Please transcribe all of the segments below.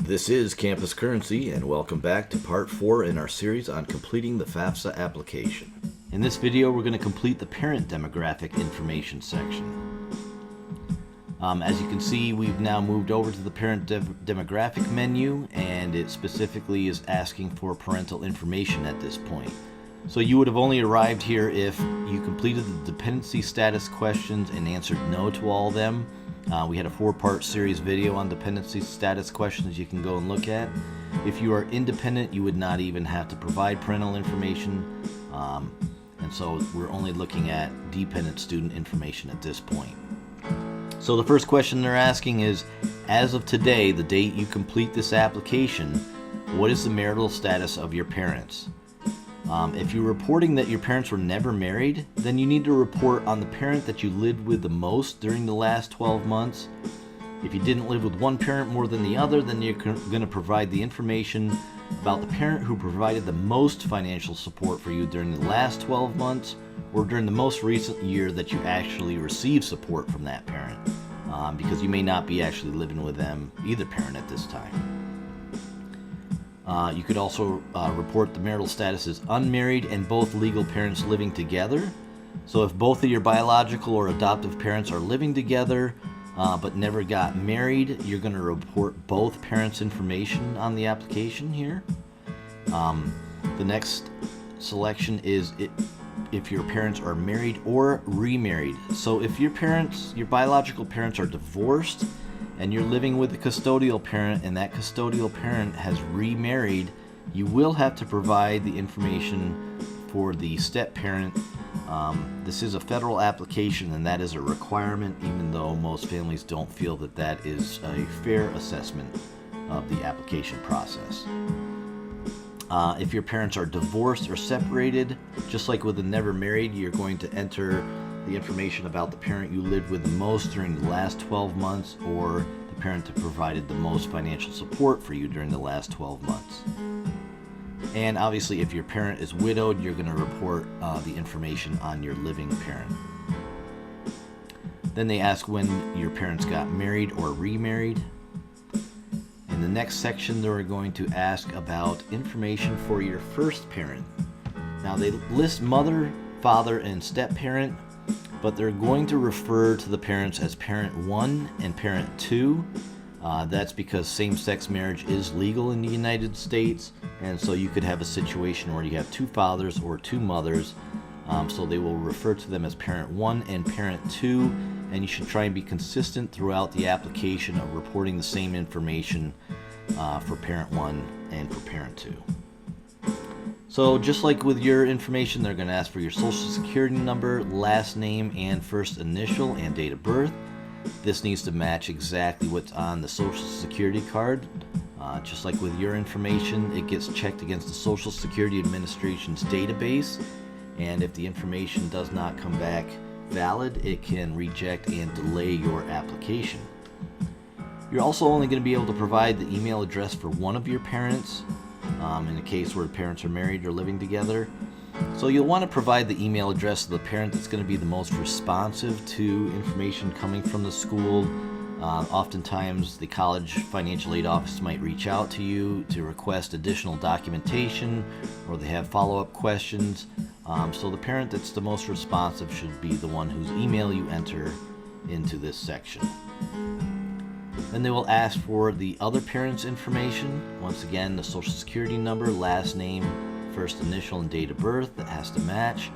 This is Campus Currency, and welcome back to Part 4 in our series on completing the FAFSA application. In this video, we're going to complete the parent demographic information section. As you can see, we've now moved over to the parent demographic menu, and it specifically is asking for parental information at this point. So you would have only arrived here if you completed the dependency status questions and answered no to all of them. We had a 4-part series video on dependency status questions you can go and look at. If you are independent, you would not even have to provide parental information. And so we're only looking at dependent student information at this point. So the first question they're asking is, as of today, the date you complete this application, what is the marital status of your parents? If you're reporting that your parents were never married, then you need to report on the parent that you lived with the most during the last 12 months. If you didn't live with one parent more than the other, then you're going to provide the information about the parent who provided the most financial support for you during the last 12 months or during the most recent year that you actually received support from that parent, because you may not be actually living with them, either parent, at this time. You could also report the marital status as unmarried and both legal parents living together. So if both of your biological or adoptive parents are living together but never got married, you're going to report both parents' information on the application here. The next selection is if your parents are married or remarried. So if your biological parents are divorced, and you're living with the custodial parent, and that custodial parent has remarried, you will have to provide the information for the step parent. This is a federal application, and that is a requirement, even though most families don't feel that that is a fair assessment of the application process. If your parents are divorced or separated, just like with the never married, you're going to enter the information about the parent you lived with the most during the last 12 months or the parent that provided the most financial support for you during the last 12 months. And obviously, if your parent is widowed, you're going to report the information on your living parent. Then they ask when your parents got married or remarried. In the next section, they're going to ask about information for your first parent. Now, they list mother, father, and step parent, but they're going to refer to the parents as parent 1 and parent 2. That's because same-sex marriage is legal in the United States, and so you could have a situation where you have 2 fathers or 2 mothers, so they will refer to them as parent 1 and parent 2, and you should try and be consistent throughout the application of reporting the same information for parent 1 and for parent 2. So just like with your information, they're going to ask for your social security number, last name, and first initial, and date of birth. This needs to match exactly what's on the social security card. Just like with your information, it gets checked against the Social Security Administration's database, and if the information does not come back valid, it can reject and delay your application. You're also only going to be able to provide the email address for one of your parents, in a case where parents are married or living together. So you'll want to provide the email address of the parent that's going to be the most responsive to information coming from the school. Oftentimes the college financial aid office might reach out to you to request additional documentation, or they have follow-up questions. So the parent that's the most responsive should be the one whose email you enter into this section. Then they will ask for the other parent's information. Once again, the social security number, last name, first initial, and date of birth. That has to match.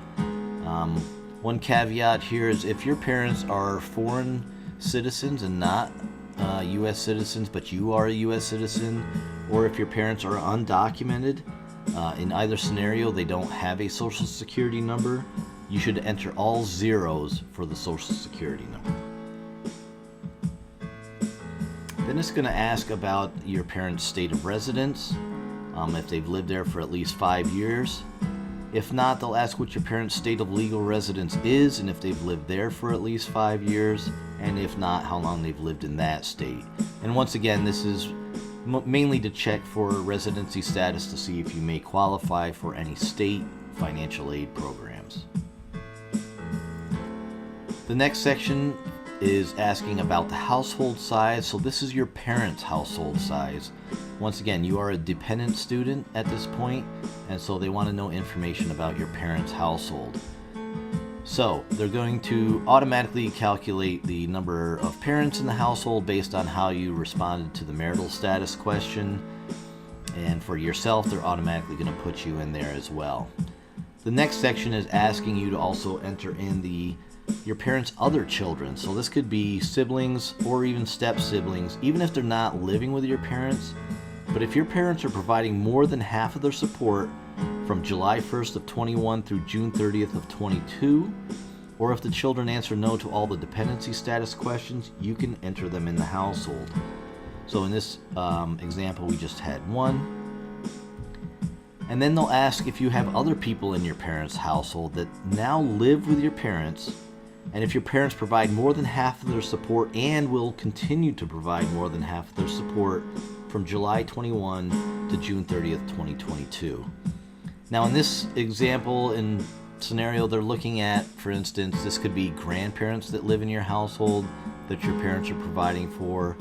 One caveat here is if your parents are foreign citizens and not U.S. citizens, but you are a U.S. citizen, or if your parents are undocumented, in either scenario they don't have a social security number, you should enter all zeros for the social security number. Then it's going to ask about your parents' state of residence, if they've lived there for at least 5 years. If not, they'll ask what your parents' state of legal residence is, and if they've lived there for at least 5 years, and if not, how long they've lived in that state. And once again, this is mainly to check for residency status to see if you may qualify for any state financial aid programs. The next section is asking about the household size. So this is your parents' household size. Once again, you are a dependent student at this point, and so they want to know information about your parents' household. So they're going to automatically calculate the number of parents in the household based on how you responded to the marital status question. And for yourself, they're automatically going to put you in there as well. The next section is asking you to also enter in your parents' other children. So this could be siblings or even step siblings, even if they're not living with your parents. But if your parents are providing more than half of their support from July 1st of 21 through June 30th of 22, or if the children answer no to all the dependency status questions, you can enter them in the household. So in this example, we just had one. And then they'll ask if you have other people in your parents' household that now live with your parents, and if your parents provide more than half of their support and will continue to provide more than half of their support from July 21 to June 30th, 2022. Now in this example and scenario, they're looking at, for instance, this could be grandparents that live in your household that your parents are providing for.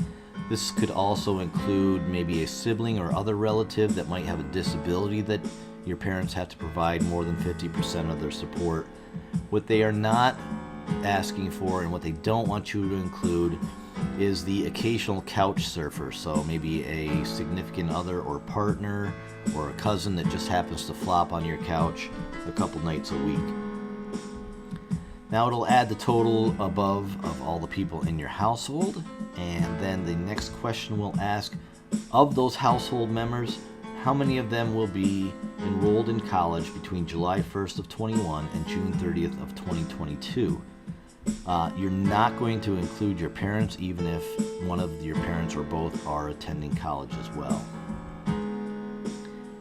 This could also include maybe a sibling or other relative that might have a disability that your parents have to provide more than 50% of their support. What they are not asking for and what they don't want you to include is the occasional couch surfer. So maybe a significant other or partner or a cousin that just happens to flop on your couch a couple nights a week. Now it'll add the total above of all the people in your household, and then the next question will ask, of those household members, how many of them will be enrolled in college between July 1st of 21 and June 30th of 2022? You're not going to include your parents, even if one of your parents or both are attending college as well.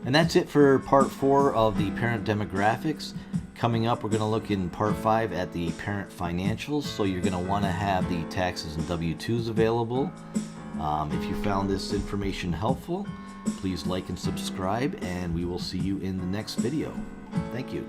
And that's it for part 4 of the parent demographics. Coming up, we're going to look in part 5 at the parent financials. So you're going to want to have the taxes and W-2s available. If you found this information helpful, please like and subscribe, and we will see you in the next video. Thank you.